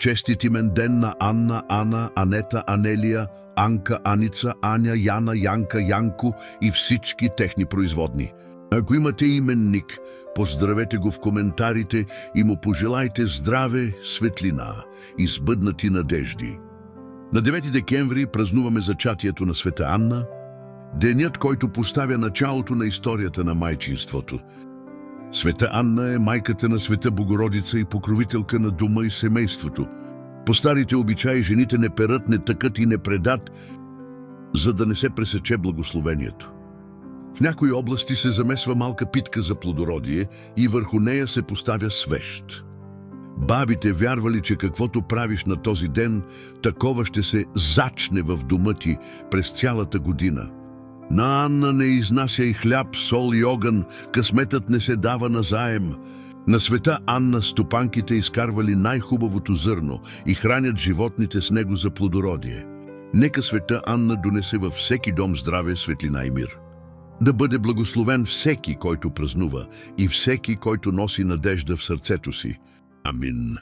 Честит имен ден на Анна, Ана, Анета, Анелия, Анка, Аница, Аня, Яна, Янка, Янко и всички техни производни. Ако имате именник, поздравете го в коментарите и му пожелайте здраве, светлина и сбъднати надежди. На 9 декември празнуваме зачатието на света Анна, денят, който поставя началото на историята на майчинството. Света Анна е майката на Света Богородица и покровителка на дома и семейството. По старите обичаи жените не перат, не тъкат и не предат, за да не се пресече благословението. В някои области се замесва малка питка за плодородие и върху нея се поставя свещ. Бабите вярвали, че каквото правиш на този ден, такова ще се зачне в дома ти през цялата година. На Анна не изнася и хляб, сол и огън, късметът не се дава назаем. На света Анна стопанките изкарвали най-хубавото зърно и хранят животните с него за плодородие. Нека света Анна донесе във всеки дом здраве, светлина и мир. Да бъде благословен всеки, който празнува, и всеки, който носи надежда в сърцето си. Амин.